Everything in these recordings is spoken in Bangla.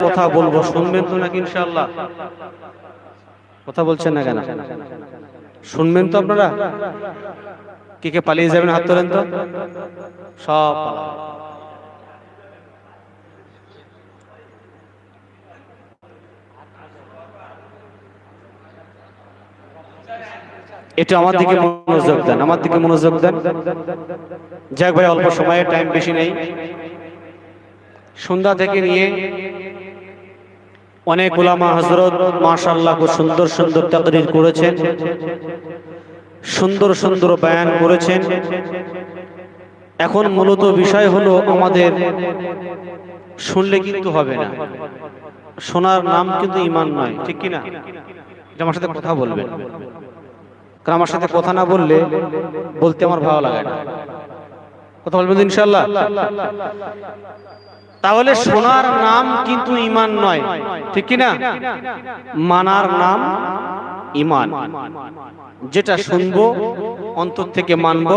কথা বলবো, শুনবেন তো নাকি ইনশাআল্লাহ? কথা বলছেন না কেন? শুনবেন তো আপনারা? কে কে পালিয়ে যাবেন হাত তোলেন তো। সব এটা আমার দিকে মনোযোগ দেন, আমার দিকে মনোযোগ দেন। যাক ভাই, অল্প সময়ে, টাইম বেশি নেই। সন্ধ্যা থেকে নিয়ে অনেক উলামা হযরত মাশাআল্লাহ খুব সুন্দর সুন্দর তাকরীর করেছেন, সুন্দর সুন্দর বয়ান করেছেন। এখন মূলত বিষয় হলো আমাদের শুনলে কিন্তু হবে না, শোনার নাম কিন্তু ঈমান নয়, ঠিক কি না? এটা আমার সাথে কথা বলবেন, কারণ আমার সাথে কথা না বললে বলতে আমার ভালো লাগে না। কথা বলবেন ইনশাআল্লাহ? তাহলে শোনার নাম কিন্তু ঈমান নয়, ঠিক কি না? মানার নাম ঈমান। যেটা শুনবো, অন্তর থেকে মানবো,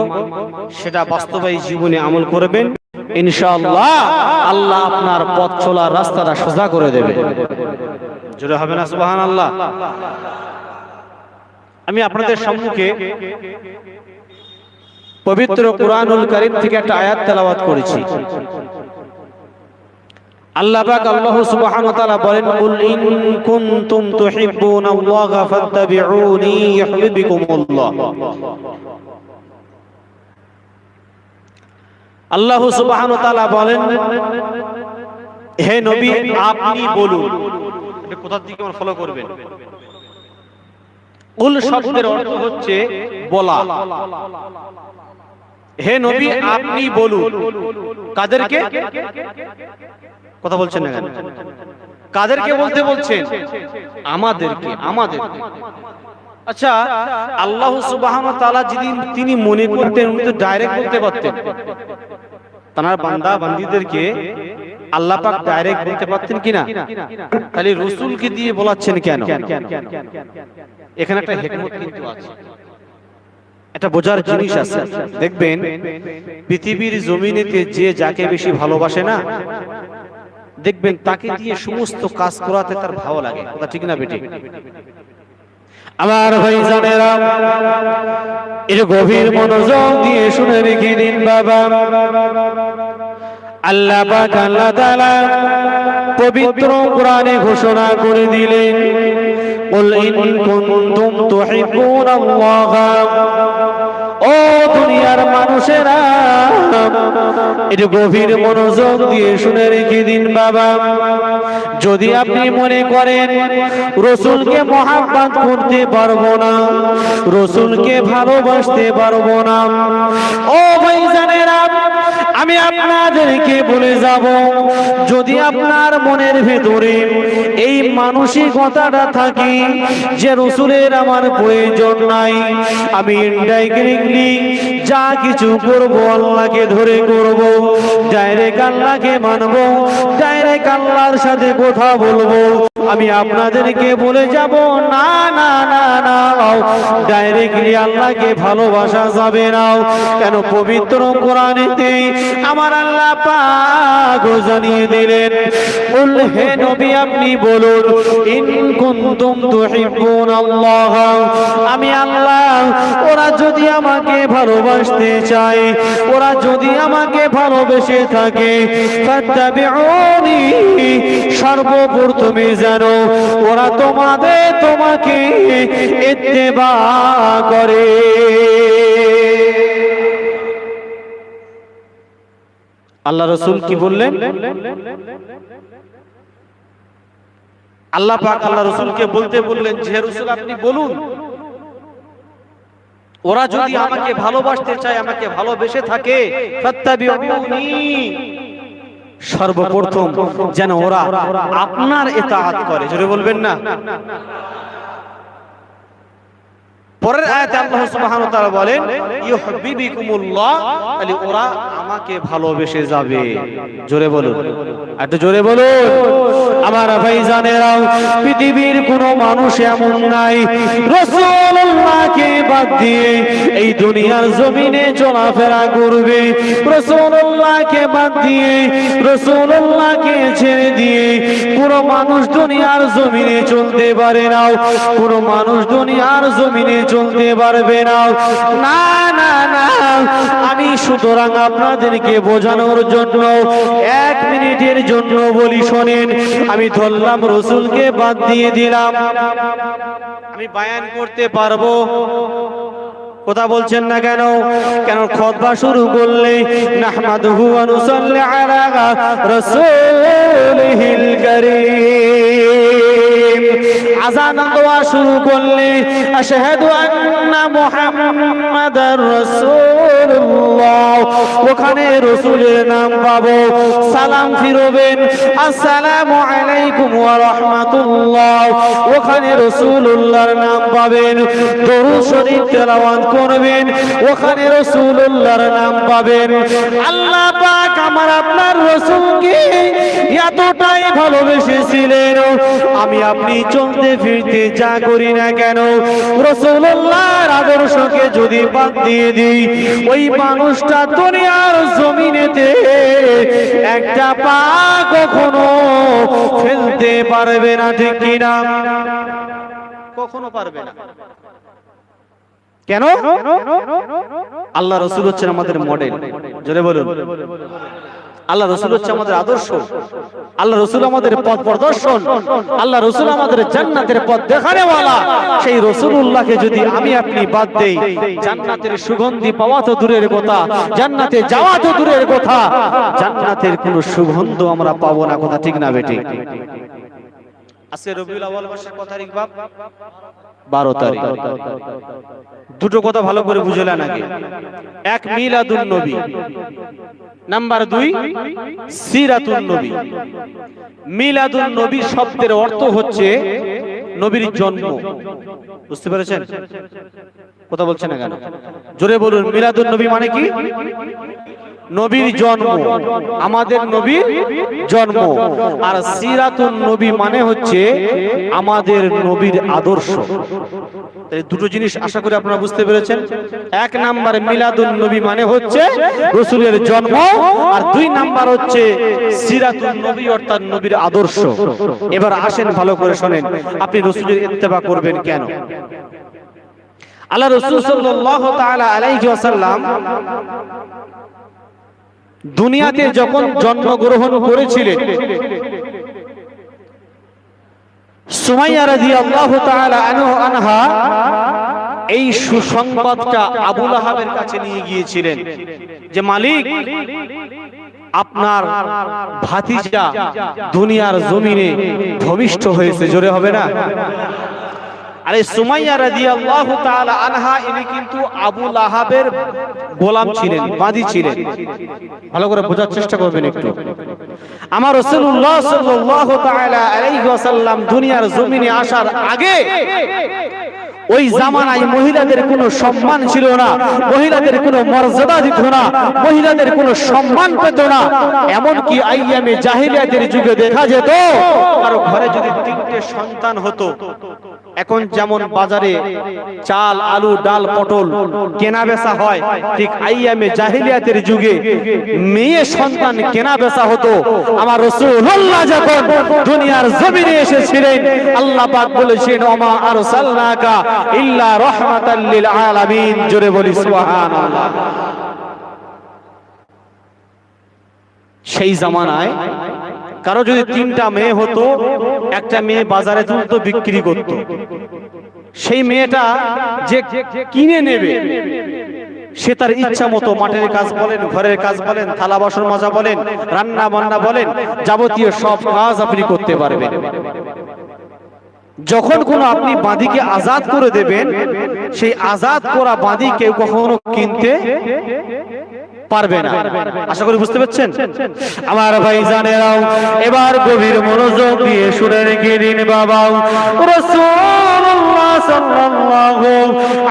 সেটা বাস্তবায়ী জীবনে আমল করবেন, ইনশাআল্লাহ আল্লাহ আপনার পথ চলার রাস্তাটা সোজা করে দেবে। জোরে হবে না সুবহানাল্লাহ? আমি আপনাদের সম্মুখে পবিত্র কুরআনুল কারীম থেকে একটা আয়াত তেলাওয়াত করেছি। আল্লাহ পাক আল্লাহ সুবহানাহু ওয়া তাআলা বলেন, কুল ইন কুনতুম তুহিব্বুনাল্লাহা ফাত্তাবিউনি ইউহিব্বুকুমুল্লাহ। আল্লাহ সুবহানাহু ওয়া তাআলা বলেন, হে নবী আপনি বলুন। এটা কোথা থেকে আমরা ফলো করবেন? কুল শব্দের অর্থ হচ্ছে বলা। হে নবী আপনি বলুন। কাদেরকে? কথা বলছেন না কেন? কাদেরকে বলতে বলছেন? আমাদেরকে। আমাদেরকে। আচ্ছা, আল্লাহ সুবহানাহু ওয়া তাআলা যদি তিনি মনে করতেন, উনি তো ডাইরেক্ট বলতে পারতেন। তার বান্দা বান্দীদেরকে আল্লাহ পাক ডাইরেক্ট বলতে পারতেন কিনা? তাহলে রাসূলকে দিয়ে বলাচ্ছেন কেন? এখানে একটা হিকমত কিন্তু আছে, এটা বোঝার জিনিস আছে। দেখবেন পৃথিবীর জমিনেতে যে যাকে বেশি ভালোবাসে না, দেখবেন তাকে দিয়ে সমস্ত কাজ করাতে তার ভালো লাগে। কথা ঠিক না বেটি? আমার ভাইজানেরা, এর গভীর মনোযোগ দিয়ে শুনে রেখে দিন বাবা। আল্লাহ পাক আল্লাহ তাআলা পবিত্র কোরআনে ঘোষণা করে দিলেন, কুল ইন কুনতুম তুহিব্বুনাল্লাহা। ও দুনিয়ার মানুষেরা, একটু গভীর মনোযোগ দিয়ে শুনে রেখে দিন বাবা। যদি আপনি মনে করেন রাসূলকে মহব্বত করতে পারবো না, রাসূলকে ভালোবাসতে পারবো না, ও ভাইজানেরা, আমি আপনাদেরকে বলে যাব, যদি আপনার মনের ভেতরে এই মানসিকতাটা থাকে যে রাসূলের আমার প্রয়োজন নাই, আমি ইনডাইরেক্টলি যা কিছু করব আল্লাহকে ধরে করব, ডাইরেক্ট আল্লাহকে মানব, ডাইরেক্ট আল্লাহর সাথে কথা বলবো, আমি আপনাদেরকে বলে যাব না না না না, ডাইরেক্টলি আল্লাহকে ভালোবাসা যাবে না। কেন? পবিত্র কোরআনেতে আমার আল্লাহ পাক জানিয়ে দিলেন, কুল হে নবী আপনি বলুন, ইন কুনতুম তুহিব্বুনাল্লাহ, আমি আল্লাহ, ওরা যদি আমাকে ভালোবাসতে চায়, ওরা যদি আমাকে ভালোবেসে থাকে, ফাত্তাবিউনি, সর্বপ্রথমে জানো ওরা তোমাকে ইত্তেবা করে। আল্লাহ রাসূল কি বললেন? আল্লাহ পাক আল্লাহ রাসূলকে বলতে বললেন যে রাসূল আপনি বলুন, ওরা যদি আমাকে ভালোবাসতে চায়, আমাকে ভালোবেসে থাকে, ফাত্তাবিউনি, সর্বপ্রথম যেন ওরা আপনার ইতাআত করে। জোরে বলবেন না? পরের আয়াতে আল্লাহ সুবহানাহু ওয়া তাআলা বলেন, ইউহিব্বুকুমুল্লাহ, তাহলে ওরা আমাকে ভালোবেসে যাবে। জোরে বলুন, একটু জোরে বলুন। আমার ভাইজানেরাও, পৃথিবীর কোনো মানুষ এমন নাই রাসূলুল্লাহকে বাদ দিয়ে এই দুনিয়ার জমিনে চলাফেরা করবে। রাসূলুল্লাহকে বাদ দিয়ে, রাসূলুল্লাহকে ছেড়ে দিয়ে কোনো মানুষ দুনিয়ার জমিনে চলতে পারে না। কোনো মানুষ দুনিয়ার জমিনে চলতে পারবে না। না না না, আমি সুতরাং আপনাদেরকে বোঝানোর জন্য 1 মিনিটের জন্য বলি, শোনেন। আমি ধরলাম রাসূলকে বাদ দিয়ে দিলাম, আমি বায়ান করতে পারবো? কথা বলছেন না কেন? কেন খুতবা শুরু করলে নাহমাদুহু ওয়া নুসাল্লি আলা রাসূলিহিল কারীম, আযান দেওয়া শুরু করলে আশহাদু আন্না মুহাম্মাদার রাসূলুল্লাহ, ওখানে রাসূলের নাম পাবো। সালাম ফিরবেন আসসালামু আলাইকুম ওয়া রাহমাতুল্লাহ, ওখানে রাসূলুল্লাহর নাম পাবেন। দরুদ শরীফ তেলাওয়াত করবেন, ওখানে রাসূলুল্লাহর নাম পাবেন। আল্লাহ পাক আমার আপনার রাসূলকে এতটাই ভালোবেসেছিলেন, আমি আপনি চলতে ফিরতে যা করি না কেন রাসূলুল্লাহর আদর্শকে যদি বাদ দিয়ে দিই, ওই মানুষটা দুনিয়ার জমিনেতে একটা পা কখনো ফেলতে পারবে না, ঠিক কিনা? কখনো পারবে না। কেন? আল্লাহ রাসূল হচ্ছেন আমাদের মডেল। জোরে বলুন, আল্লাহ রাসূল হচ্ছে আমাদের আদর্শ, আল্লাহ রাসূল আমাদের পথ প্রদর্শন, আল্লাহ রাসূল আমাদের জান্নাতের পথ দেখানেওয়ালা। সেই রাসূলুল্লাহকে যদি আমি আপনি বাদ দেই, জান্নাতের সুগন্ধি পাওয়া তো দূরের কথা, জান্নাতে যাওয়া তো দূরের কথা, জান্নাতের কোনো সুগন্ধ আমরা পাবো না। কথা ঠিক না বেটি? আজকে রবিউল আউয়াল মাসের কত তারিখ বাপ? 12 তারিখ। দুটো কথা ভালো করে বুঝলেন আগে। 1 মিলাদুন নবী, নাম্বার 2 সিরাতুন নবী। মিলাদুন নবী শব্দের অর্থ হচ্ছে নবীর জন্ম। বুঝতে পেরেছেন? কথা বলছেন না কেন? জোরে বলুন। মিলাদুন নবী মানে কি? নবীর জন্ম, আমাদের নবীর জন্ম। আর সিরাতুন নবী মানে হচ্ছে আমাদের নবীর আদর্শ। এই দুটো জিনিস আশা করি আপনারা বুঝতে পেরেছেন। 1 নাম্বার মিলাদুন নবী মানে হচ্ছে রাসূলের জন্ম, আর 2 নাম্বার হচ্ছে সিরাতুন নবী অর্থাৎ নবীর আদর্শ। এবার আসেন ভালো করে শুনেন, আপনি রাসূলের ইত্তেবা করবেন কেন? আল্লাহ রাসূল সাল্লাল্লাহু তাআলা আলাইহি ওয়াসাল্লাম দুনিয়াতে যখন জন্মগ্রহণ করেছিলেন, সুমাইয়া রাদিয়াল্লাহু তাআলা আনহা এই সুসংবাদটা আবু লাহাবের কাছে নিয়ে গিয়েছিলেন যে মালিক, আপনার ভাতিজা দুনিয়ার জমিনে ভূমিষ্ঠ হয়েছে। জোরে হবে না? আরে সুমাইয়া রাদিয়াল্লাহু তাআলা আনহা ইনি কিন্তু আবু লাহাবের গোলাম ছিলেন, বাদী ছিলেন। ভালো করে বোঝার চেষ্টা করবেন একটু। আমার রাসূলুল্লাহ সাল্লাল্লাহু তাআলা আলাইহি ওয়াসাল্লাম দুনিয়ার জমিনে আসার আগে ওই জামানায় মহিলাদের কোনো সম্মান ছিল না, মহিলাদের কোনো মর্যাদা দিত না, মহিলাদের কোনো সম্মান পেত না। এমনকি আইয়ামে জাহিলিয়াতের যুগে দেখা যেত কারো ঘরে যদি 3টে সন্তান হতো, এখন যেমন বাজারে চাল, আলু, ডাল, পটল কেনা বেচা হয়, ঠিক আইয়ামে জাহিলিয়াতের যুগে মেয়ে সন্তান কেনা বেচা হতো। আমার রাসূলুল্লাহ যখন দুনিয়ার জমিনে এসেছিলেন, আল্লাহ পাক বলেছেন ওমা আরসালনাকা ইল্লা রাহমাতাল লিল আলামিন। জোরে বলি সুবহানাল্লাহ। সেই জামানায় কারো যদি 3টা মেয়ে হতো, একটা মেয়ে বাজারে তুলতো, বিক্রি করত। সেই মেয়েটা যে কিনে নেবে, সে তার ইচ্ছা মতো মাঠের কাজ বলেন, ঘরের কাজ বলেন, থালা বাসন মাজা বলেন, রান্না বান্না বলেন, যাবতীয় সব কাজ আপনি করতে পারবেন। যখন কোনো আপনি বাঁধীকে আজাদ করে দেবেন, সেই আজাদ করা বাঁধী কেউ কখনো কিনতে পারবে না। আশা করি বুঝতে পারছেন আমার ভাইজানেরাও। এবার গভীর মনোযোগ দিয়ে শুনে রেখে দিন বাবা, রাসূলুল্লাহ সাল্লাল্লাহু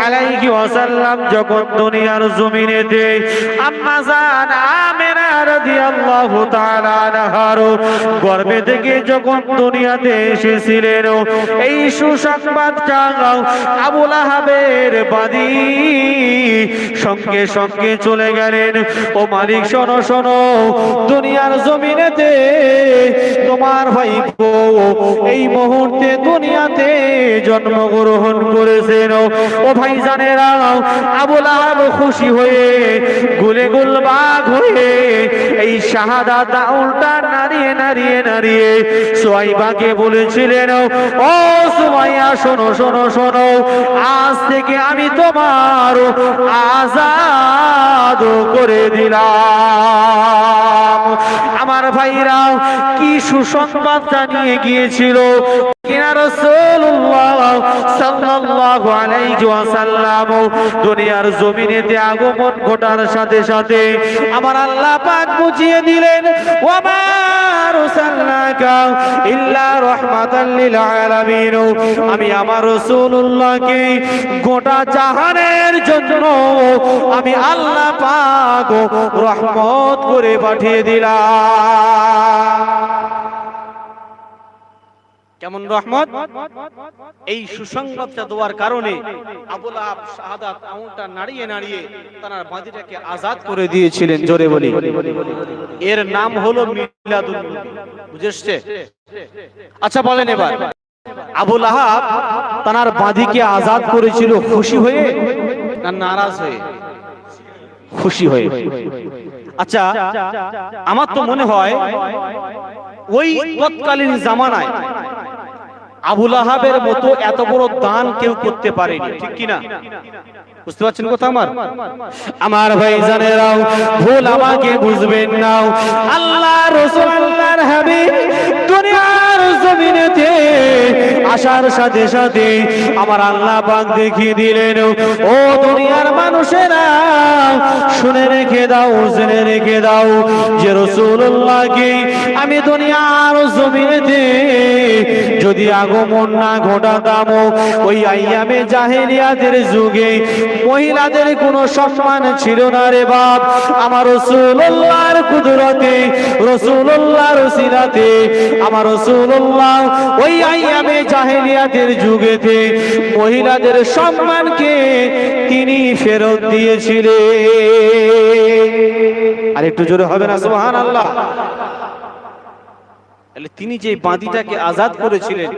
আলাইহি ওয়াসাল্লাম যখন দুনিয়ার জমিনেতে আম্মা জান আমিনা রাদিয়াল্লাহু তাআলা আনহার গর্ভে থেকে যখন দুনিয়াতে এসেছিলেন, এই সুসংবাদটা আবু লাহাবের বাদী সঙ্গে সঙ্গে চলে গেলেন। ও মালিক, শোনো শোনো, দুনিয়ার জমিনেতে তোমার ভাইপো এই মুহূর্তে দুনিয়াতে জন্মগ্রহণ করেছেন। ও ভাইজানেরা, আবু লাহাব খুশি হয়ে গুলে গুলবাগ হয়ে এই শাহাদাত উল্টা নাড়িয়ে নাড়িয়ে নাড়িয়ে সুয়াইবাকে বলেছিলেন, ও সুমাইয়া শোনো শোনো শোনো, আজ থেকে আমি তোমার আজাদ করে দিলাম। আমার ভাইরা কি সুসংবাদ জানিয়ে গিয়েছিল রাসূলুল্লাহ সাল্লাল্লাহু আলাইহি ওয়াসাল্লাম দুনিয়ার জমিনেতে আগমন ঘটার সাথে সাথে আমার আল্লাহ পাক বুঝিয়ে দিলেন, ওয়া মা আরসালনাকা ইল্লা রাহমাতাল লিল আলামিন। আমি আমার রাসূলুল্লাহকে গোটা জাহানের জন্য আমি আল্লাহ পাক রহমত করে পাঠিয়ে দিলাম। কেমন রহমত! এই সুসংবাদটা দেওয়ার কারণে আবু লাহাব শাহাদাত আঙুলটা নাড়িয়ে নাড়িয়ে তার বাঁধিটাকে আজাদ করে দিয়েছিলেন। জোরে বলি, এর নাম হলো মিলাদুন নবী। বুঝেছে? আচ্ছা বলেন এবার, আবু লাহাব তার বাঁধিকে আজাদ করেছিল খুশি হয়ে না নারাজ হয়ে? খুশি হয়ে। আচ্ছা, আমার তো মনে হয় ওই তৎকালীন জামানায় আবু লাহাবের মতো এত বড় দান কেউ করতে পারেনি, ঠিক কিনা? বুঝতে পারছেন কথা আমার? আমার ভাইজানেরাও ভুল আমাকে বুঝবেন না। আল্লাহ রাসূল আল্লাহর হাবিব দুনিয়ার জমিনেতে আসার সাথে সাথে আমার আল্লাহ পাক দেখিয়ে দিলেন, ও দুনিয়ার মানুষেরা শুনে রেখে দাও, জেনে রেখে দাও যে রাসূলুল্লাহকে আমি দুনিয়ার জমিনেতে যদি আগমন না ঘটাতাম, ওই আইয়ামে জাহেলিয়াতের যুগে মহিলাদের কোনো সম্মান ছিল না রে বাপ। আমার রাসূলুল্লাহর কুদরতে, রাসূলুল্লাহর ওসিলাতে আমার রাসূলুল্লাহ ওই আইয়ামে জাহেলিয়াতের যুগেতে মহিলাদের সম্মানকে তিনি ফেরত দিয়েছিলেন। আর একটু জোরে হবে না সুবহানাল্লাহ? তিনি যে বাঁধিটাকে আজাদ করেছিলেন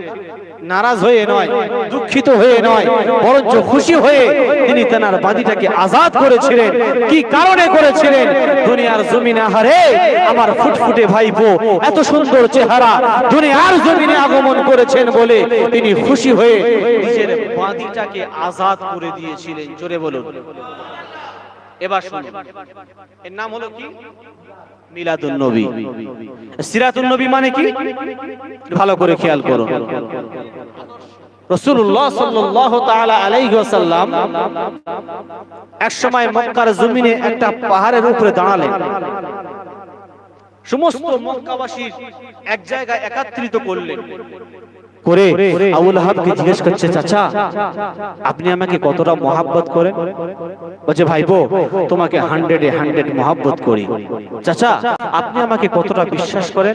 নারাজ হয়ে নয়, দুঃখিত হয়ে নয়, বরঞ্চ খুশি হয়ে তিনি তার বাঁধিটাকে আজাদ করেছিলেন। কি কারণে করেছিলেন? দুনিয়ার জমিনে হারে আমার ফুটফুটে ভাইপো এত সুন্দর চেহারা দুনিয়ার জমিনে আগমন করেছেন বলে তিনি খুশি হয়ে নিজের বাঁধিটাকে আজাদ করে দিয়েছিলেন। জোরে বলুন। এবার শুনুন, এর নাম হলো কি? মিলাদুন নবী। সিরাতুন নবী মানে কি? ভালো করে খেয়াল করুন। রাসূলুল্লাহ সাল্লাল্লাহু তাআলা আলাইহি ওয়াসাল্লাম এক সময় মক্কার জমিনে একটা পাহাড়ের উপরে দাঁড়ালেন। সমস্ত মক্কাবাসী এক জায়গায় একত্রিত করলেন করে আবু লাহাবকে জিজ্ঞেস করছে, চাচা আপনি আমাকে কতটা মহব্বত করেন? বলছে, ভাইপো তোমাকে 100-এ 100 মহব্বত করি। চাচা আপনি আমাকে কতটা বিশ্বাস করেন?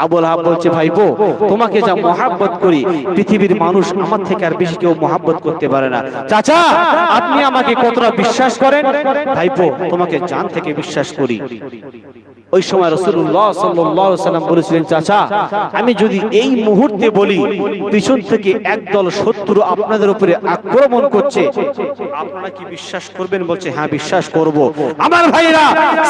আবু লাহাব বলছে, ভাইপো তোমাকে যা মহব্বত করি পৃথিবীর মানুষ আমার থেকে আর বেশি কেউ মহব্বত করতে পারে না। চাচা আপনি আমাকে কতটা বিশ্বাস করেন? ভাইপো তোমাকে জান থেকে বিশ্বাস করি। ওই সময় রাসূলুল্লাহ সাল্লাল্লাহু আলাইহি ওয়াসাল্লাম বলেছিলেন, চাচা আমি যদি এই মুহূর্তে বলি পিছন থেকে একদল শত্রু আপনাদের উপরে আক্রমণ করছে, আপনারা কি বিশ্বাস করবেন? বলছে, হ্যাঁ বিশ্বাস করব। আমার ভাইরা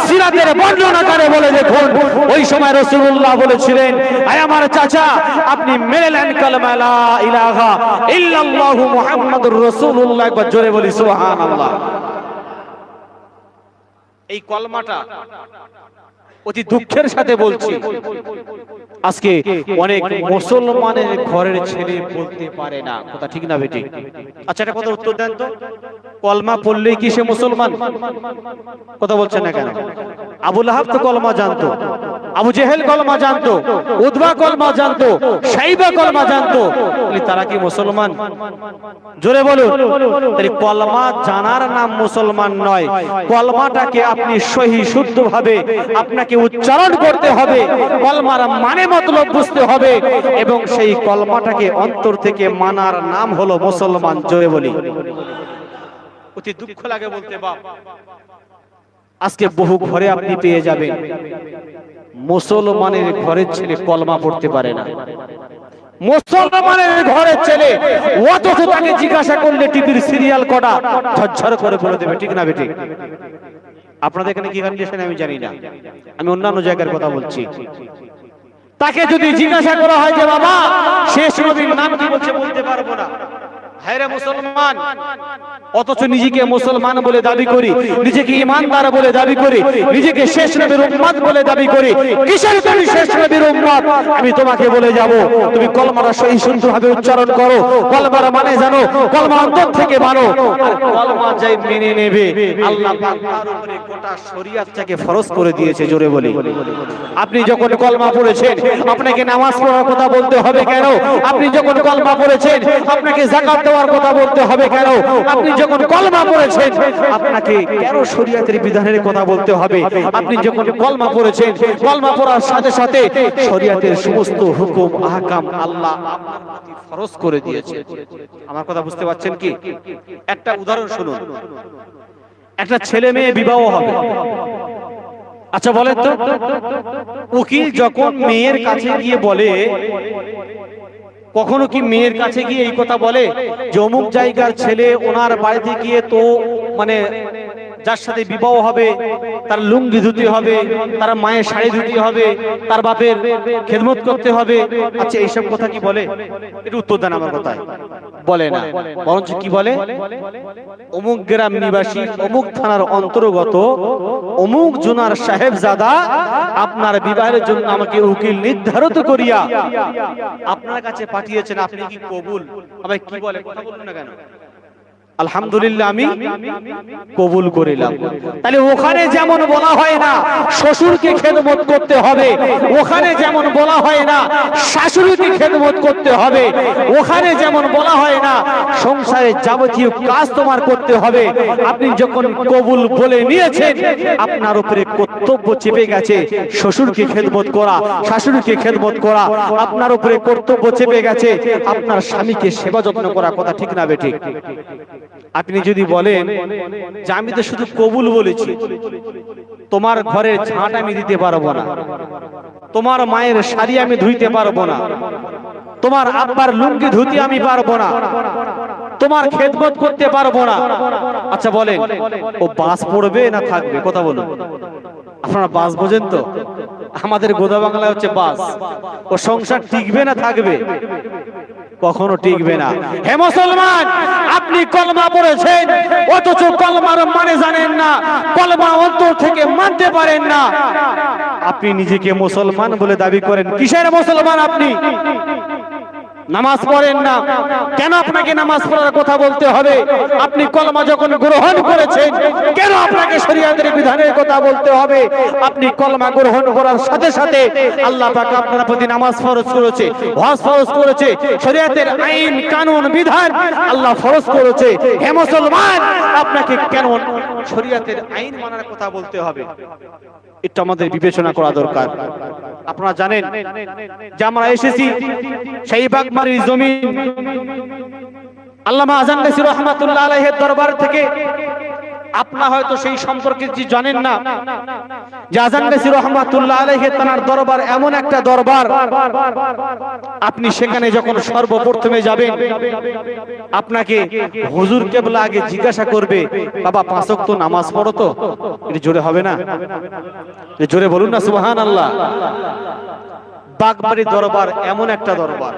সিরাতের বর্ণনাকারে বলে দেখুন, ওই সময় রাসূলুল্লাহ বলেছিলেন, আয় আমার চাচা আপনি মেনে নেন কালেমা লা ইলাহা ইল্লাল্লাহু মুহাম্মাদুর রাসূলুল্লাহ। একবার জোরে বলি সুবহানাল্লাহ। এই কলমাটা অতি দুঃখের সাথে বলছি, আজকে অনেক মুসলমানের ঘরের ছেলে বলতে পারে না। কথা ঠিক না বেটি? আচ্ছা একটা কথা উত্তর দেন তো, কলমা পড়লেই কি সে মুসলমান? কথা বলছেন না কেন? আবু লাহাব তো কলমা জানতো, আবু জেহেল কলমা জানতো, উতবা কলমা জানতো, সাইবা কলমা জানতো, তারা কি মুসলমান? জোরে বলুন। তাহলে কলমা জানার নাম মুসলমান নয়, কলমাটাকে আপনি সহি শুদ্ধভাবে আপনাকে উচ্চারণ করতে হবে, কলমার মানে মতলব বুঝতে হবে এবং সেই কলমাটাকে অন্তর থেকে মানার নাম হলো মুসলমান। জোরে বলি। অতি দুঃখ লাগে বলতে, বাপ আজকে বহু ঘরে আপনি পেয়ে যাবেন মুসলমানের ঘরের ছেলে কলমা পড়তে পারে না, মুসলমানের ঘরের ছেলে, অথচ তাকে জিজ্ঞাসা করলে টিভির সিরিয়াল কটা ঝরঝর করে বলে দেবে, ঠিক না বেঠিক? আপনাদের এখানে কি কন্ডিশন আমি জানি না, আমি অন্যান্য জায়গার কথা বলছি। তাকে যদি জিজ্ঞাসা করা হয় যে বাবা শেষ নবীর নাম কি, বলছে বলতে পারবো না। হায়রে মুসলমান, অথচ নিজেকে মুসলমান বলে দাবি করি, নিজেকে ইমানদার বলে দাবি করি, নিজেকে শেষ নবীর উম্মত বলে দাবি করি। কিসের তুমি শেষ নবীর উম্মত? আমি তোমাকে বলে যাব, তুমি কলমাটা সহি শুদ্ধভাবে উচ্চারণ করো, কলমার মানে জানো, কলমা অন্তর থেকে মানো, আর কলমা যাই মেনে নেবে, আল্লাহ পাক তার উপরে গোটা শরীয়তটাকে ফরজ করে দিয়েছে। জোরে বলি। আপনি যখন কলমা পড়েছেন আপনাকে নামাজ পড়ার কথা বলতে হবে কেন? আপনি যখন কলমা পড়েছেন আপনাকে যাকাত দেওয়ার কথা বলতে হবে কেন? আপনি যখন কলমা পড়েছেন আপনাকে কেন শরীয়তের বিধানের কথা বলতে হবে? আপনি যখন কলমা পড়েছেন, কলমা পড়ার সাথে সাথে শরীয়তের সমস্ত হুকুম আহকাম আল্লাহ আপনার প্রতি ফরজ করে দিয়েছে। আমার কথা বুঝতে পারছেন কি? একটা উদাহরণ শুনুন। একটা ছেলে মেয়ে বিবাহ হবে, আচ্ছা বলেন তো, উকিল যখন মেয়ের কাছে গিয়ে বলে, কখনো কি মেয়ের কাছে গিয়ে এই কথা বলে যে অমুক জায়গার ছেলে ওনার বাড়িতে গিয়ে তো মানে যার সাথে বিবাহ হবে তার লুঙ্গি ধুতে হবে, তার মায়ের শাড়ি ধুতে হবে, তার বাপের খেদমত করতে হবে? আচ্ছা এইসব কথা কি বলে? একটু উত্তর দেন আমার কথায়। বলে না, বরঞ্চ কি বলে? অমুক গ্রাম নিবাসী, অমুক থানার অন্তর্গত অমুক জুনার সাহেবজাদা আপনার বিবাহের জন্য আমাকে উকিল নির্ধারিত করিয়া আপনার কাছে পাঠিয়েছেন, আপনি কি কবুল? আবার কি বলে? কথা বলুন না কেন? আলহামদুলিল্লাহ আমি কবুল করিলাম। তাহলে ওখানে যেমন বলা হয় না শ্বশুরকে খেদমত করতে হবে, ওখানে যেমন বলা হয় না শাশুড়িকে খেদমত করতে হবে, ওখানে যেমন বলা হয় না সংসারে যাবতীয় কাজ তোমার করতে হবে, আপনি যখন কবুল বলে নিয়েছেন আপনার উপরে কর্তব্য চেপে গেছে শ্বশুরকে খেদমত করা, শাশুড়িকে খেদমত করা, আপনার উপরে কর্তব্য চেপে গেছে আপনার স্বামীকে সেবা যত্ন করা। কথা ঠিক না বেঠিক? আপনি যদি বলেন যে আমি তো শুধু কবুল বলেছি, তোমার ঘরের ঝাঁট আমি দিতে পারবো না, তোমার মায়ের শাড়ি আমি ধুইতে পারবো না, তোমার আব্বার লুঙ্গি ধুতে আমি পারবো না, তোমার খেদমত করতে পারবো না, আচ্ছা বলেন ও বাস পড়বে না থাকবে? কথা বলুন। আপনারা বাস বোঝেন তো? আমাদের গোদা বাংলায় হচ্ছে বাস। ও সংসার টিকবে না থাকবে? কখনো টিকবে না। হে মুসলমান, আপনি কলমা পড়েছেন অথচ কলমার মানে জানেন না, কলমা অন্তর থেকে মানতে পারেন না, আপনি নিজেকে মুসলমান বলে দাবি করেন। কিসের মুসলমান আপনি? নামাজ পড়েন না কেন? আপনাকে নামাজ পড়ার কথা বলতে হবে? আপনি কলমা যখন গ্রহণ করেছেন কেন আপনাকে শরীয়তের বিধানের কথা বলতে হবে? আপনি কলমা গ্রহণ করার সাথে সাথে আল্লাহ পাক আপনার প্রতি নামাজ ফরজ করেছে, হজ ফরজ করেছে, শরীয়তের আইন কানুন বিধান আল্লাহ ফরজ করেছে। হে মুসলমান, আপনাকে কেন শরীয়তের আইন মানার কথা বলতে হবে? এটা আমাদের বিবেচনা করা দরকার। আপনারা জানেন যে আমরা এসেছি সেই বাগমারির জমিন, আল্লামা আজান নাসির রহমাতুল্লাহ আলাইহির দরবার থেকে। আপনারা হয়তো সেই সম্পর্কে জানেন না যে আজান নাসির রহমাতুল্লাহ আলাইহি তার দরবার এমন একটা দরবার, আপনি সেখানে যখন সর্বপ্রথমে যাবেন আপনাকে হুজুর কেবলা আগে জিজ্ঞাসা করবে, বাবা 5 ওয়াক্ত নামাজ পড়ো তো? এটা জোরে হবে না? জোরে বলুন না সুবহানাল্লাহ। বাগবাড়ি দরবার এমন একটা দরবার,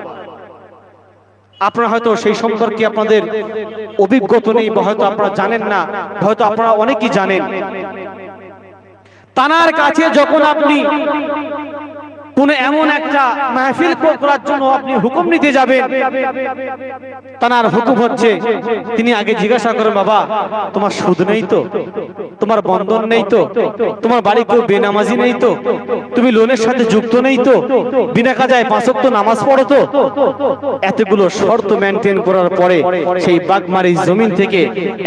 আপনারা হয়তো সেই সম্পর্কে আপনাদের অভিজ্ঞতা নেই, বা হয়তো আপনারা জানেন না, হয়তো আপনারা অনেকেই জানেন। তানার কাছে যখন আপনি কোন এমন একটা মাহফিল করার জন্য আপনি হুকুম নিতে যাবেন, তানার হুকুম হচ্ছে তিনি আগে জিজ্ঞাসা করেন, বাবা তোমার সুদ নেই তো? তোমার বন্ধন নেই তো, তোমার বাড়ি কেউ বেনামাজি নেই তো, তুমি লোনের সাথে যুক্ত নেই তো, বিনা কাজায় 5 ওয়াক্ত নামাজ পড়ো তো। এতগুলো শর্ত মেনটেন করার পরে সেই বাগমারি জমিন থেকে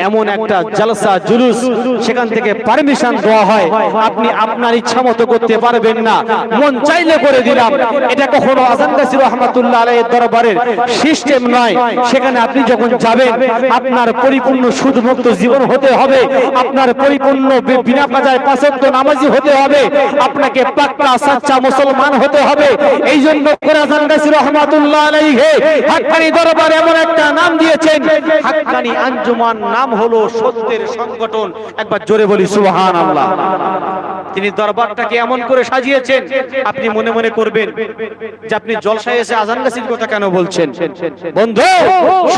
এমন একটা জালসা জুলুস, সেখান থেকে পারমিশন দেওয়া হয়, আপনি আপনার ইচ্ছা মতো করতে পারবেন না, মন চাইলে করে দিলাম। এটা কখনো আজান গাজী রহমাতুল্লাহ আলাইহির দরবারের সিস্টেম নয়। সেখানে আপনি যখন যাবেন, আপনার পরিপূর্ণ সুদমুক্ত জীবন হতে হবে, আপনার পরিপূর্ণ বিনা কাজায় 5 ওয়াক্ত নামাজি হতে হবে, আপনাকে পাক্কা সাচ্চা মুসলমান হতে হবে। এই জন্য করে আজান গাজী রহমাতুল্লাহ আলাইহি হাক্কানি দরবার এমন একটা নাম দিয়েছেন, হাক্কানি আঞ্জুমান, নাম হলো সত্যের সংগঠন। একবার জোরে বলি সুবহানাল্লাহ। তিনি দরবারটাকে এমন করে সাজিয়েছেন, আপনি মনে মনে করবেন যে আপনি জলসায় এসে আজান গাজীর কথা কেন বলছেন। বন্ধু,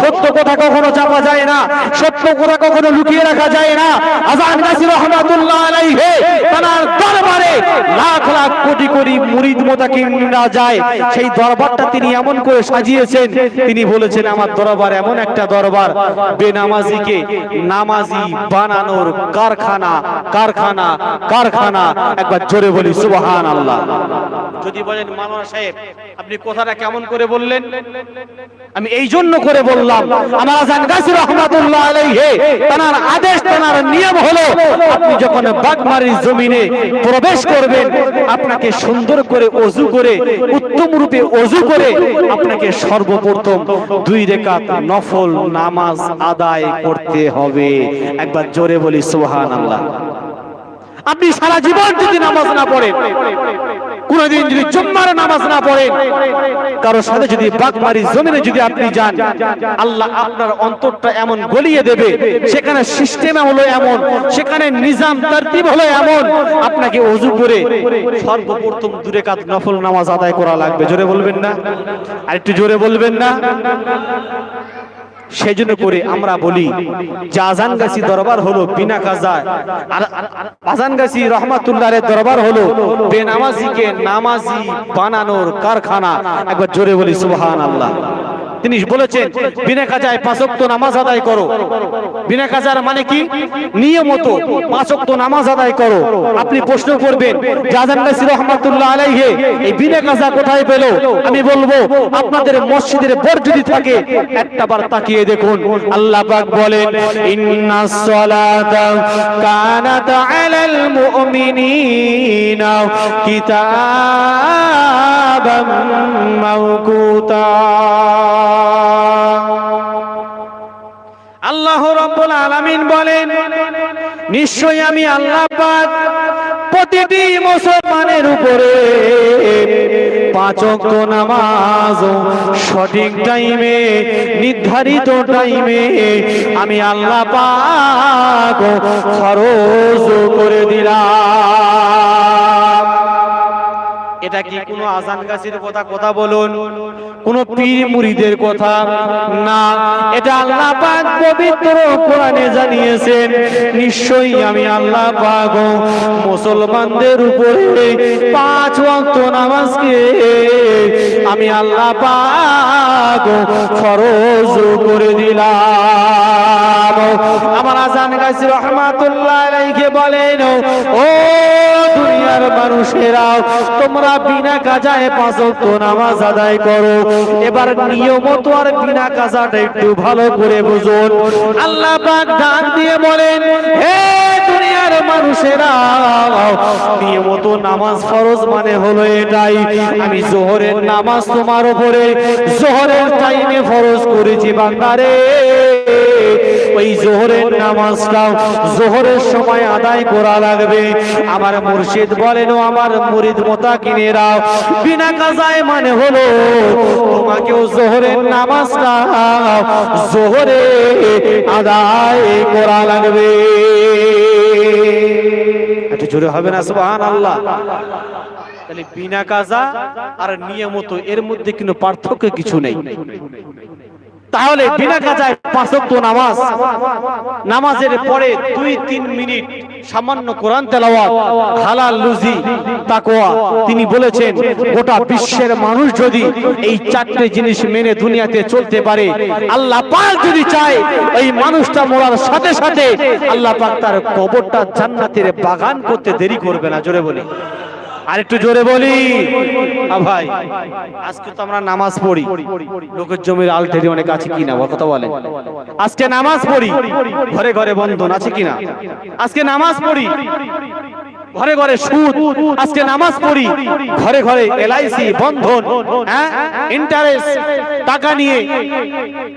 সত্য কথা কখনো চাপা যায় না, সত্য কথা কখনো লুকিয়ে রাখা যায় না। আজান গাজী রহমাতুল্লাহ আলাইহি তার দরবারে লাখ লাখ কোটি কোটি মুরিদ মুতাকিনরা যায়, সেই দরবারটা তিনি এমন করে সাজিয়েছেন। তিনি বলেছেন, আমার দরবার এমন একটা দরবার, বেনামাজিকে নামাজি বানানোর কারখানা, কারখানা, কারখানা। একবার জোরে বলি সুবহানাল্লাহ। যদি বলেন মাওলানা সাহেব আপনি কথাটা কেমন করে বললেন, আমি এই জন্য করে বললাম, আমার আজান গাজী রহমাতুল্লাহ আলাইহি তার আদেশ, তার নিয়ম হলো, আপনি যখন বাগমারির জমিনে প্রবেশ করবেন, আপনাকে সুন্দর করে ওযু করে, উত্তম রূপে ওযু করে, আপনাকে সর্বপ্রথম 2 রাকাত নফল নামাজ আদায় করতে হবে। একবার জোরে বলি সুবহানাল্লাহ। আপনি সারা জীবন যদি নামাজ না পড়েন, কোনদিন যদি জুম্মার নামাজ না পড়েন, কারো সাথে যদি বাগমারি জমিনে যদি আপনি যান, আল্লাহ আপনার অন্তরটা এমন গলিয়ে দেবে, সেখানে সিস্টেম হলো এমন, সেখানে নিজাম তারতিব হলো এমন, আপনাকে ওযু করে সর্বপ্রথম 2 রাকাত নফল নামাজ আদায় করা লাগবে। জোরে বলবেন না? আর একটু জোরে বলবেন না? সেজন্য করে আমরা বলি যে আজান গাজী দরবার হলো বিনা কাজায়, আর আজান গাজী রহমাতুল্লাহ আলাইহির দরবার হলো বেনামাজিকে নামাজি বানানোর কারখানা। একবার জোরে বলি সুবহানাল্লাহ। তিনি বলেছেন, বিনা কাজায় 5 ওয়াক্ত নামাজ আদায় করো। বিনা কাজার মানে কি? নিয়মত 5 ওয়াক্ত নামাজ আদায় করো। আপনি প্রশ্ন করবেন যে আজান গাজী রহমাতুল্লাহ আলাইহি এই বিনা কাজা কোথায় পেল? আমি বলবো, আপনাদের মসজিদের বোর্ড যদি থাকে একটাবার তাকিয়ে দেখুন। আল্লাহ পাক বলেন, ইন্নাস সালাতা কানাত আলাল মুমিনিনা কিতাবাম মাওকুতা। আল্লাহ রাব্বুল আলামিন বলেন, নিশ্চয়ই আমি আল্লাহ পাক প্রতিটি মুসলমানের উপরে 5 ওয়াক্ত নামাজ সঠিক টাইমে, নির্ধারিত টাইমে আমি আল্লাহ পাক ফরজ করে দিলাম। এটা কি কোনো আজান গাজীর কথা বলুন, কোন পীর মুরিদের কথা না, এটা আল্লাহ পাক পবিত্র কোরআনে জানিয়েছেন, নিশ্চয়ই আমি আল্লাহ পাক মুসলমানদের উপরে 5 ওয়াক্ত নামাজকে আমি আল্লাহ পাক ফরজ করে দিলাম। আমার আজান গাজী রহমাতুল্লাহ আলাইহি বলেন, ও দুনিয়ার মানুষেরা, তোমরা বিনা কাজায় 5 ওয়াক্ত নামাজ আদায় করো। এবার নিয়মত আর বিনা কাজাটা একটু ভালো করে বুঝুন। আল্লাহ পাক ডাক দিয়ে বলেন, হে দুনিয়ার মানুষেরা, নিয়মত নামাজ ফরজ মানে হলো এটাই, আমি যোহরের নামাজ তোমার উপরে যোহরের টাইমে ফরজ করেছি বান্দারে। ওই যোহরের নামাজটা যোহরের সময় আদায় করা লাগবে। আমার মুর্শিদ বলেন, ও আমার মুরিদ মুতাকিনেরা, বিনা কাজায় মানে হলো তোমাকেও যোহরের নামাজটা যোহরে আদায় করা লাগবে। একটু জোরে হবে না সুবহানাল্লাহ? তাহলে বিনা কাজা আর নিয়মত এর মধ্যে কোনো পার্থক্য কিছু নেই। তাহলে বিনা কাজায় 5 ওয়াক্ত নামাজ, নামাজের পরে 2-3 মিনিট সামান্য কোরআন তেলাওয়াত, হালাল রুজি, তাকওয়া। তিনি বলেছেন গোটা বিশ্বের মানুষ যদি এই 4টে জিনিস মেনে দুনিয়াতে চলতে পারে, আল্লাহ পাক যদি চায় এই মানুষটা মরার সাথে সাথে আল্লাহ পাক তার কবরটা জান্নাতের বাগান করতে দেরি করবে না। জোরে বলি, আর একটু জোরে বলি। ভাই আজকে তো আমরা নামাজ পড়ি, লোকের জমির আলটেরি অনেক আছে কিনা কথা বলেন। আজকে নামাজ পড়ি, ঘরে ঘরে বন্ধন আছে কিনা? আজকে নামাজ পড়ি, ঘরে ঘরে সুদ। আজকে নামাজ পড়ি, ঘরে ঘরে এলআইসি, বন্ধন, ইন্টারেস্ট, টাকা নিয়ে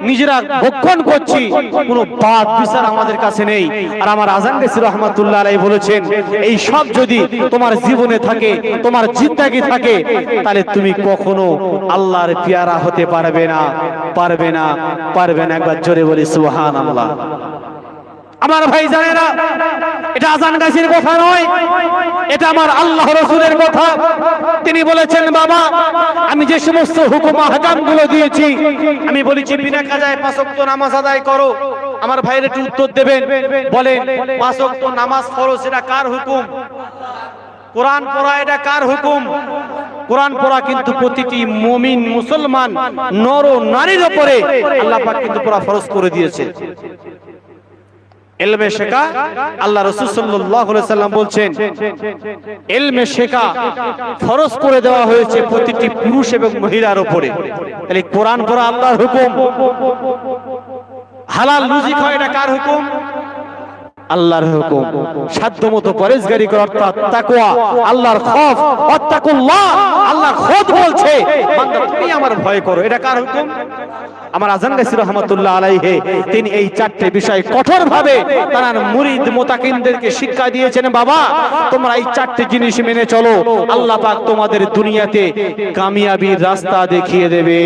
নিজেরা ভক্ষণ করছি। কোনো বাদ বিচার আমাদের কাছে নেই। আর আমার আজান গাছি রহমাতুল্লাহ আলাইহি বলেছেন, এই সব যদি তোমার জীবনে থাকে, তোমার জিন্দেগি থাকে, তাহলে তুমি কখনো আল্লাহর পেয়ারা হতে পারবে না, পারবে না, পারবে না। একবার জোরে বলি সুবহানাল্লাহ। আমার ভাই জানেরা, এটা আজান গাছির কথা নয়, এটা আমার আল্লাহ রাসূলের কথা। তিনি বলেছেন, বাবা আমি যে সমস্ত হুকুম আহকাম গুলো দিয়েছি, আমি বলেছি বিনা কাজায় 5 ওয়াক্ত নামাজ আদায় করো। আমার ভাইয়ের একটু উত্তর দেবেন, বলেন 5 ওয়াক্ত নামাজ ফরজ, এটা কার হুকুম? কোরআন পড়া এটা কার হুকুম? কোরআন পড়া কিন্তু প্রতিটি মুমিন মুসলমান নর ও নারীর উপরে আল্লাহ পাক কিন্তু পড়া ফরজ করে দিয়েছে। ইলমে শেখা, আল্লাহ রাসূল সাল্লাল্লাহু আলাইহি সাল্লাম বলছেন ইলমে শেখা ফরজ করে দেওয়া হয়েছে প্রতিটি পুরুষ এবং মহিলার উপরে। তাহলে কোরআন পড়া আল্লাহর হুকুম। হালাল রুজি খাওয়া এটা কার হুকুম? আল্লাহর হুকুম। সাধ্যমতো পরেশগারি করা অর্থাৎ তাকওয়া, আল্লাহর খৌফ, ওয়াত্তাকুল্লাহ, আল্লাহর খোদ বলছে বান্দা তুমি আমার ভয় করো, এটা কার হুকুম? আমার আজান গাছি রহমাতুল্লাহ আলাইহি তিনি এই 4টে বিষয় কঠোরভাবে তার মুরিদ মুতাকিনদেরকে শিক্ষা দিয়েছেন। বাবা তোমরা এই 4টে জিনিস মেনে চলো, আল্লাহ পাক তোমাদের দুনিয়াতে কামিয়াবির রাস্তা দেখিয়ে দেবে।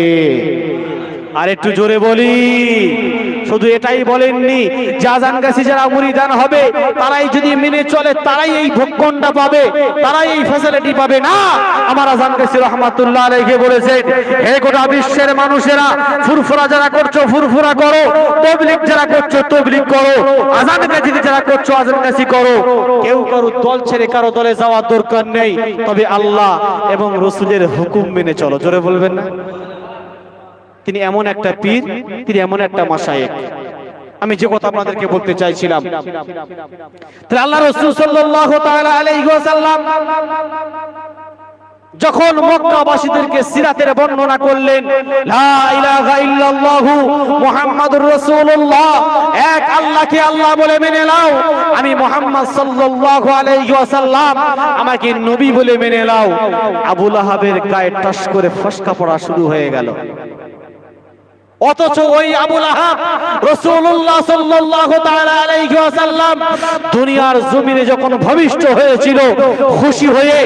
আর একটু জোরে বলি। শুধু এটাই বলেননি যে আজান গাছি যারা মুরিদান হবে তারাই যদি মেনে চলে তারাই এই ভোগটা পাবে, তারাই এই ফ্যাসিলিটি পাবে না। আমার আজান গাছি রহমাতুল্লাহ আলাইহি বলেছেন, হে গোটা বিশ্বের মানুষেরা, ফুরফুরা যারা করছো ফুরফুরা করো, তাবলীগ যারা করছো তাবলীগ করো, আজান গাছি যারা করছো আজান গাছি করো। কেউ কারো দল ছেড়ে কারো দলে যাওয়ার দরকার নেই, তবে আল্লাহ এবং রাসূলের হুকুম মেনে চলো। জোরে বলবেন না? তিনি এমন একটা পীর, তিনি এমন একটা মাশায়েখ। আমি যে কথা আপনাদেরকে বলতে চাইছিলাম, তাহলে আল্লাহ রাসূল সাল্লাল্লাহু তাআলা আলাইহি ওয়াসাল্লাম যখন মক্কাবাসীদেরকে সিরাতের বর্ণনা করলেন, লা ইলাহা ইল্লাল্লাহু মুহাম্মাদুর রাসূলুল্লাহ, এক আল্লাহকে আল্লাহ বলে মেনে নাও, আমি মুহাম্মদ সাল্লাল্লাহু আলাইহি ওয়াসাল্লাম আমাকে নবী বলে মেনে নাও। আবু লাহাবের গায়ে টাস করে ফসকা পড়া শুরু হয়ে গেল। অথচ ওই আবু লাহাব রাসূলুল্লাহ সাল্লাল্লাহু তাআলা আলাইহি ওয়াসাল্লাম দুনিয়ার জমিনে যখন ভবিষ্ঠ হয়েছিল, খুশি হয়ে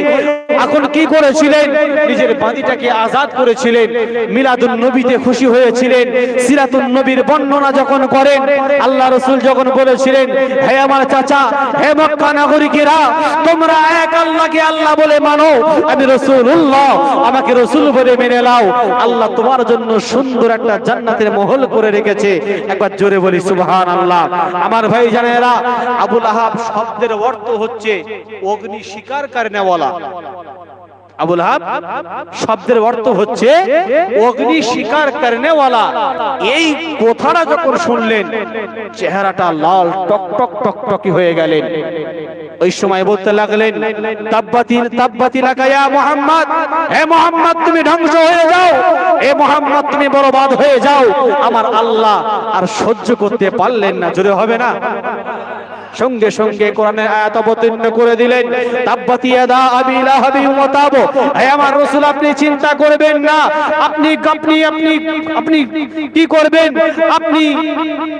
এখন কি করেছিলেন? নিজের বাদীটাকে আজাদ করেছিলেন। মিলাদুন নবীতে খুশি হয়েছিলেন। সিরাতুন নবীর বর্ণনা যখন করেন, আল্লাহ রাসূল যখন বলেছিলেন, হে আমার চাচা, হে মক্কা নাগরিকেরা, তোমরা এক আল্লাহকে আল্লাহ বলে মানো, আমি রাসূলুল্লাহ, আমাকে রাসূল বলে মেনে নাও, আল্লাহ তোমার জন্য সুন্দর একটা জান্নাতের মহল করে রেখেছে। একবার জোরে বলি সুবহানাল্লাহ। আমার ভাই জানেরা, আবু লাহাব শব্দের অর্থ হচ্ছে অগ্নি শিকার করনেওয়ালা। আবু লাহাব শব্দের অর্থ হচ্ছে অগ্নি শিকার করনেওয়ালা। এই কথাটা যখন শুনলেন, চেহারাটা লাল টকটক টকটকি হয়ে গেলেন। ওই সময় বলতে লাগলেন, তাব্বাতি লাকা ইয়া মুহাম্মদ, হে মুহাম্মদ তুমি ধ্বংস হয়ে যাও, হে মুহাম্মদ তুমি বরবাদ হয়ে যাও। আমার আল্লাহ আর সহ্য করতে পারলেন না। জোরে হবে না? সঙ্গে সঙ্গে কোরআনের আয়াত অবতীর্ণ করে দিলেন, তাব্বাত ইয়াদা আবি লাহাবি ওয়া তাব, হে আমার রাসূল আপনি চিন্তা করবেন না, আপনি কি করবেন? আপনি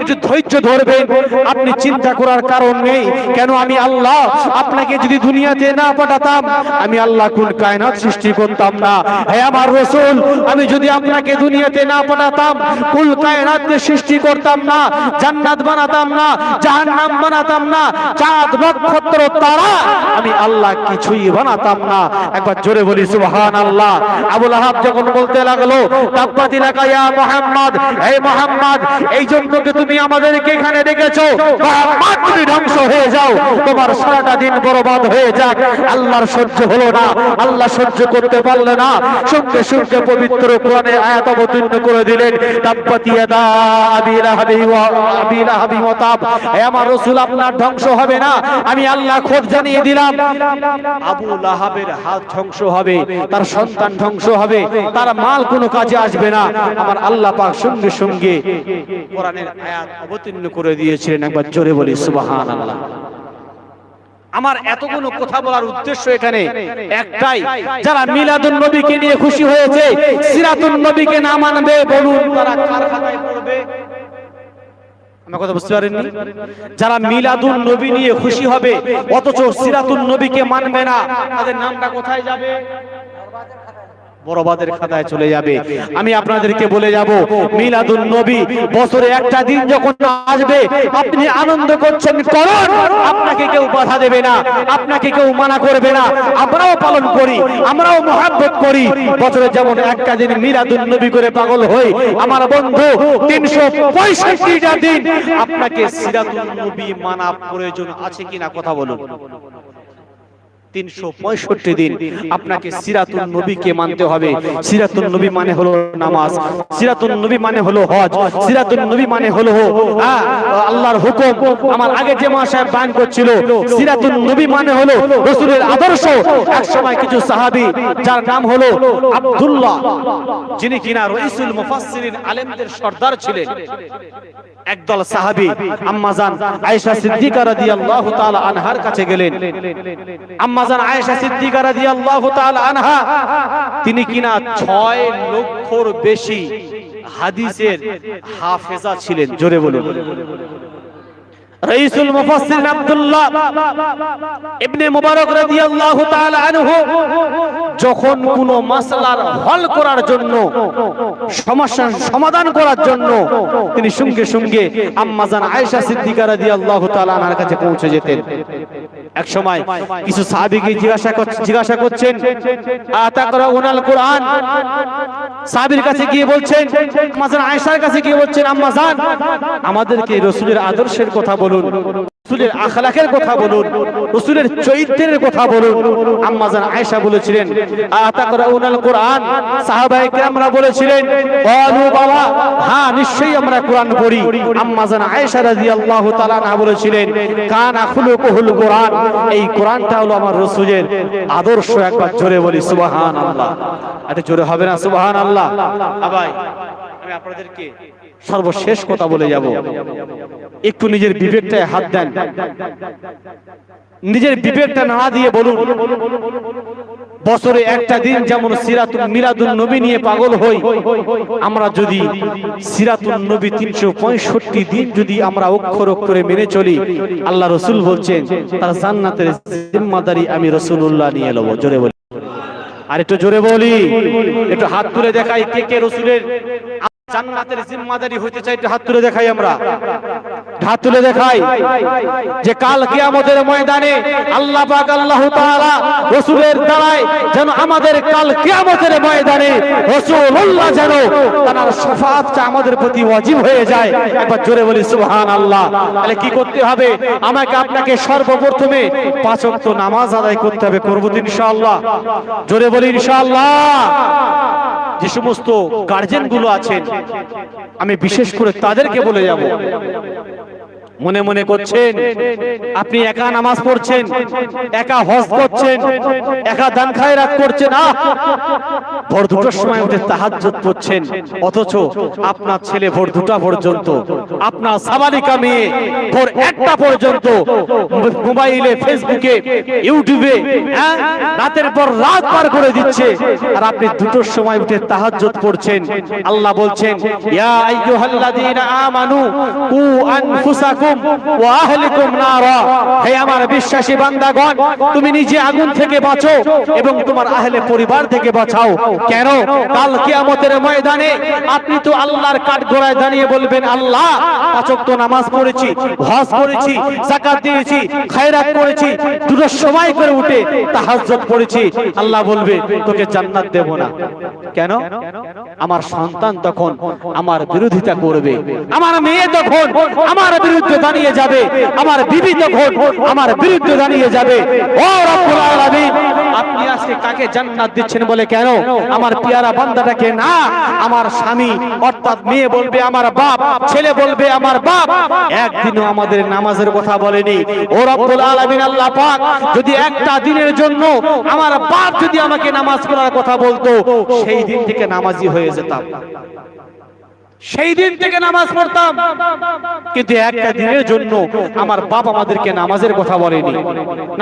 একটু ধৈর্য ধরবেন, আপনি চিন্তা করার কারণ নেই। কেন? আমি আল্লাহ আপনাকে যদি দুনিয়াতে না পাঠাতাম, আমি আল্লাহ কুল কায়নাত সৃষ্টি করতাম না। হে আমার রাসূল, আমি যদি আপনাকে দুনিয়াতে না পাঠাতাম, কুল কায়নাত সৃষ্টি করতাম না, জান্নাত বানাতাম না, জাহান্নাম বানাতাম বানাতাম না, চাঁদ নক্ষত্র তারা আমি আল্লাহ কিছুই বানাতাম না। একবার জোরে বলি সুবহানাল্লাহ। আবু লাহাব যখন বলতে লাগলো তাব্বাত লাকা ইয়া মুহাম্মদ, হে মুহাম্মদ এই জন্য কি তুমি আমাদেরকে এখানে ডেকেছো? মুহাম্মদ তুমি ধ্বংস হয়ে যাও, তোমার সারাটা দিন বরবাদ হয়ে যাক। আল্লাহর সহ্য হলো না, আল্লাহ সহ্য করতে পারলে না, সঙ্গে সঙ্গে পবিত্র কোরআনে আয়াত অবতীর্ণ করে দিলেন তাব্বাত ইয়াদা আবি লাহাবি ওয়া তাব। হে আমার রাসূল আপনার ধ্বংস হবে না, আমি আল্লাহ খোদ জানিয়ে দিলাম। আবু লাহাবের হাত ধ্বংস হবে, তার সন্তান ধ্বংস হবে, তার মাল কোনো কাজে আসবে না। আমার আল্লাহ পাক সঙ্গে সঙ্গে কোরআনের আয়াত অবতীর্ণ করে দিয়েছিলেন। একবার জোরে বলি সুবহানাল্লাহ। আমার এতগুলো কথা বলার উদ্দেশ্য এখানে একটাই, যারা মিলাদুন নবীকে নিয়ে খুশি হয়েছে, সিরাতুন নবীকে না মানবে বলুন তারা কার খাতায় পড়বে? আমার কথা বুঝতে পারেননি? যারা মিলাদুন নবী নিয়ে খুশি হবে অথচ সিরাতুন নবীকে মানবে না, তাদের নামটা কোথায় যাবে? বরবাদের খাতায় চলে যাবে। আমি আপনাদেরকে বলে যাব, মিলাদুন নবী বছরে একটা দিন যখন আসবে আপনি আনন্দ করছেন করুন, আপনাকে কেউ বাধা দেবে না, আপনাকে কেউ মানা করবে না। আমরাও পালন করি, আমরাও মহব্বত করি। বছরে যেমন একটা দিন মিলাদুন নবী করে পাগল হই, আমার বন্ধু 365টা দিন আপনাকে সিরাতুন নবী মানা প্রয়োজন আছে কিনা কথা বলুন। 365 দিন আপনাকে সিরাতুন নবীকে মানতে হবে। সিরাতুন নবী মানে হলো নামাজ, সিরাতুন নবী মানে হলো হজ, সিরাতুন নবী মানে হলো আল্লাহর হুকুম। আমার আগে যে মা সাহেব বয়ান করছিল, সিরাতুন নবী মানে হলো রাসূলের আদর্শ। এক সময় কিছু সাহাবী যার নাম হলো আব্দুল্লাহ, যিনি কিনা রাইসুল মুফাসসিরিন আলেমদের সর্দার ছিলেন, একদল সাহাবী আম্মা জান আয়েশা সিদ্দিকা রাদিয়াল্লাহু তাআলা আনহার কাছে গেলেন। আম্মা জান আয়েশা সিদ্দিকা রাদিয়াল্লাহু তাআলা আনহা তিনি কিনা 6 লক্ষর বেশি হাদিসের হাফেজা ছিলেন। জোরে বলুন। রাইসুল মুফাসসিরিন আব্দুল্লাহ ইবনে মুবারক রাদিয়াল্লাহু তাআলা আনহু যখন কোনো মাসলার হল করার জন্য, সমস্যার সমাধান করার জন্য তিনি সঙ্গে সঙ্গে আম্মা জান আয়েশা সিদ্দিকা রাদিয়াল্লাহু তাআলা আনহার কাছে পৌঁছে যেতেন। এক সময় কিছু সাহাবীকে জিজ্ঞাসা করছেন, আতাকরাউনাল কুরআন? সাহাবীর কাছে গিয়ে বলছেন, আম্মা জান আয়েশার কাছে গিয়ে বলছেন, আম্মা জান আমাদেরকে রাসূলের আদর্শের কথা বলুন, রাসূলের আখলাকের কথা বলুন, রাসূলের চরিত্রের কথা বলুন। আম্মা জান আয়েশা বলেছিলেন, আতাকরাউনাল কুরআন? সাহাবায়ে কেরামরা বলেছিলেন, ক্বালু বালা, হ্যাঁ নিশ্চয়ই আমরা কোরআন পড়ি। আম্মা জান আয়েশা রাদিয়াল্লাহু তাআলা আনহা বলেছিলেন, কানা খুলুকুহুল কুরআন, এই কোরআনটা হলো আমার রাসূলের আদর্শ। একবার জোরে বলি সুবহানাল্লাহ। এটা জোরে হবে না সুবহানাল্লাহ? ভাই আমি আপনাদেরকে সর্বশেষ কথা বলে যাব, একটু নিজের বিবেকটায় হাত দেন, নিজের বিবেকটা নাড়া দিয়ে বলুন, বছরে একটা দিন যেমন সিরাতুল মিলাদুন নবী নিয়ে পাগল হই, আমরা যদি সিরাতুল নবী 365 দিন যদি আমরা অক্ষর অক্ষরে মেনে চলি, আল্লাহ রাসূল বলছেন তার জান্নাতের জিম্মাদারি আমি রাসূলুল্লাহ নিয়ে নেব। জোরে বলি, আর একটু জোরে বলি, একটু হাত তুলে দেখাই কে কে রাসূলের জান্নাতের জিম্মাদারি হইতে চাই। হাত তুলে দেখাই, আমরা হাত তুলে দেখাই যে কাল কিয়ামতের ময়দানে আল্লাহ পাক আল্লাহ তাআলা রাসূলের দ্বারাই যেন আমাদের কাল কিয়ামতের ময়দানে রাসূলুল্লাহ যেন তার শাফাআতটা আমাদের প্রতি ওয়াজিব হয়ে যায়। একবার জোরে বলি সুবহানাল্লাহ। তাহলে কি করতে হবে? আমাকে আপনাকে সর্বপ্রথমে 5 ওয়াক্ত নামাজ আদায় করতে হবে। করব তো ইনশাআল্লাহ? জোরে বলি ইনশাআল্লাহ। যে সমস্ত গার্জিয়ান গুলো আছেন আমি বিশেষ করে তাদেরকে বলে যাব, মনে মনে করছেন আপনি একা নামাজ পড়ছেন, একা হজ করছেন, একা দান খায়রাত করছেন, ভোর 2টার সময় উঠে তাহাজ্জুদ পড়ছেন, অথচ আপনার ছেলে ভোর 2টা পর্যন্ত, আপনার সাবালিকা মেয়ে ভোর 1টা পর্যন্ত মোবাইলে, ফেসবুকে, ইউটিউবে রাতের পর রাত পার করে দিচ্ছে, আর আপনি 2টার সময় উঠে তাহাজ্জুদ পড়ছেন। আল্লাহ বলছেন, ইয়া আইয়ুহাল্লাযীনা আমানু কু আনফুসাকুম আনফুসাকুম ওয়া আহলিকুম নারা, হে আমার বিশ্বাসী বান্দাগণ, তুমি নিজে আগুন থেকে বাঁচো এবং তোমার আহলে পরিবার থেকে বাঁচাও। কেন? কাল কিয়ামতের ময়দানে আপনি তো আল্লাহর কাঠগড়ায় দাঁড়িয়ে বলবেন, আল্লাহ পাঁচ ওয়াক্ত নামাজ পড়েছি, হজ করেছি, যাকাত দিয়েছি, খায়রাত করেছি, দুটো সময় করে উঠে তাহাজ্জুদ পড়েছি। আল্লাহ বলবে তোকে জান্নাত দেব না। কেন? আমার সন্তান তখন আমার বিরোধিতা করবে, আমার মেয়ে তখন আমার বিরুদ্ধে দাঁড়িয়ে যাবে, আমার বিবি তখন আমার বিরুদ্ধে দাঁড়িয়ে যাবে। ও রব্বুল আলামিন, আপনি আজকে কাকে জান্নাত দিচ্ছেন বলে? কেন? আমার পেয়ারা বান্দাটাকে না। আমার স্বামী অর্থাৎ মেয়ে বলবে আমার বাপ, ছেলে বলবে আমার বাপ। একদিনও আমাদের নামাজের কথা বলেনি। ও রব্বুল আলামিন আল্লাহ পাক যদি একটা দিনের জন্য আমার বাপ যদি আমাকে নামাজ পড়ার কথা বলতো, সেই দিন থেকে নামাজি হয়ে যেতাম, সেই দিন থেকে নামাজ পড়তাম। কিন্তু একটা দিনের জন্য আমার বাপ আমাদেরকে নামাজের কথা বলেনি,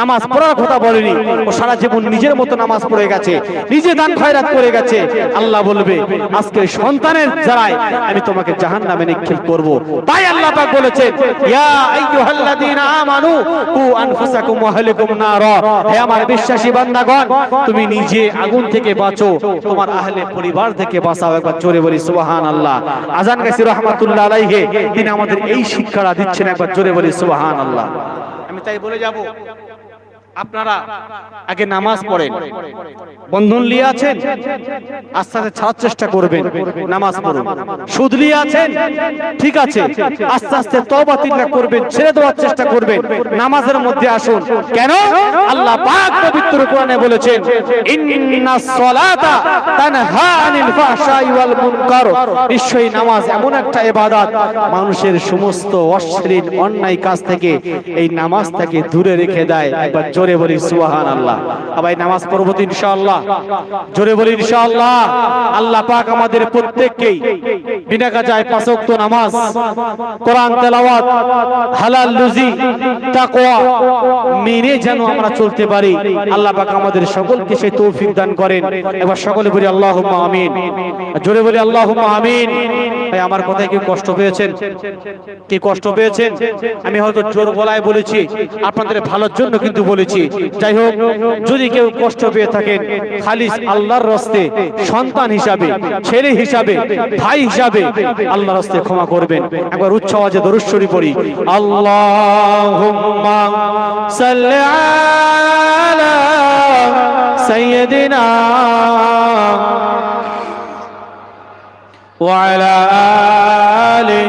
নামাজ পড়ার কথা বলেনি। ও সারা জীবন নিজের মতো নামাজ পড়ে গেছে, নিজে দান খয়রাত করে গেছে। আল্লাহ বলবে আজকে সন্তানের জারায় আমি তোমাকে জাহান্নামে নিক্ষেপ করব। তাই আল্লাহ পাক বলেছেন, ইয়া আইয়ুহাল্লাযীনা আমানু কু আনফুসাকুম ওয়া আহলিকুম নারা, হে আমার বিশ্বাসী বান্দাগণ, তুমি নিজে আগুন থেকে বাঁচো, তোমার আহলে পরিবার থেকে বাঁচাও। একবার জোরে বলি সুবহানাল্লাহ। আজান গাছি রহমাতুল্লাহ আলাইহি তিনি আমাদের এই শিক্ষাটা দিচ্ছেন, একবার জোরে বলি সুবহানাল্লাহ। আমি তাই বলে যাব, আপনারা আগে নামাজ পড়েন, বন্ধন নিয়ে আছেন আস্তে আস্তে ছাড়ার চেষ্টা করবেন, নামাজ পড়ুন। সুদ নিয়ে আছেন, ঠিক আছে, আস্তে আস্তে তওবা তিলনা করবেন, ছেড়ে দেওয়ার চেষ্টা করবেন, নামাজের মধ্যে আসুন। কেন? আল্লাহ পাক পবিত্র কোরআনে বলেছেন, ইন্নাস সালাতা তানহা আনিল ফাহশাই ওয়াল মুনকার, নিশ্চয়ই নামাজ এমন একটা ইবাদত মানুষের সমস্ত অশ্লীল অন্যায় কাজ থেকে এই নামাজ থেকে দূরে রেখে দেয়। একবার জোরে বলি সুবহানাল্লাহ। আবার নামাজ পড়ব তো ইনশাআল্লাহ, জোরে বলি ইনশাআল্লাহ। আল্লাহ পাক আমাদের প্রত্যেককেই বিনা কাজায় পাঁচ ওয়াক্ত নামাজ, কোরআন তেলাওয়াত, হালাল রুজি, তাকওয়া মেনে যেন আমরা চলতে পারি। আল্লাহ পাক আমাদের সকলকে সেই তৌফিক দান করেন। এবার সকলে বলি আল্লাহুম্মা আমিন, জোরে বলি আল্লাহুম্মা আমিন। ভাই আমার কথায় কি কষ্ট পেয়েছেন? কি কষ্ট পেয়েছেন? আমি হয়তো জোর গলায় বলেছি, আপনাদের ভালোর জন্য কিন্তু বলেছি। যাই হোক, যদি কেউ কষ্ট পেয়ে থাকেন, খালিস আল্লাহর রাস্তে সন্তান হিসাবে, ছেলে হিসাবে, ভাই হিসাবে আল্লাহর রাস্তে ক্ষমা করবেন। একবার উচ্চ আওয়াজে দরুদ শরীফ পড়ি, আল্লাহুম্মা সাল্লি আলা সাইয়্যিদিনা ওয়া আলা আলি।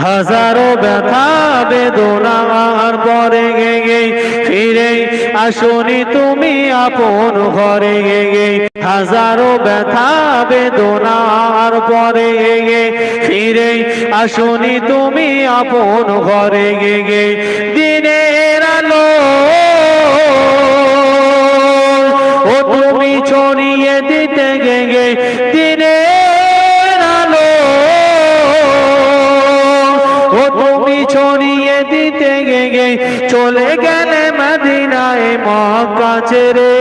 হাজারো ব্যথা বেদনার পরে গে ফিরে আসনি তুমি আপন ঘরে গে। হাজারো ব্যথা বেদনার পরে গে ফিরে আসনি তুমি আপন ঘরে গে। দিনের আলো ও তুমি ছড়িয়ে দিতে গে, দিনের আলো ও তুমি ছড়িয়ে দিতে গে। চলে গেলে মদিনায় মক্কা ছেড়ে,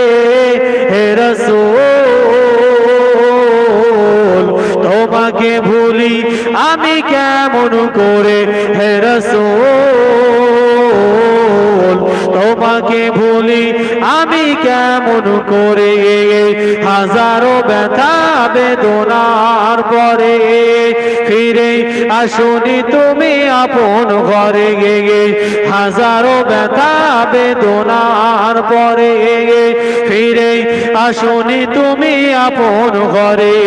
হে রাসূল তোমাকে ভুলি আমি কেমন করে, হে রাসূল তোমাকে ভুলি আমি কেমন করে। হাজারো ব্যথা বেদনার পরে ফিরে আসনি তুমি আপন ঘরে গে। হাজারো ব্যথা বেদনার পরে ফিরে আসনি তুমি আপন ঘরে।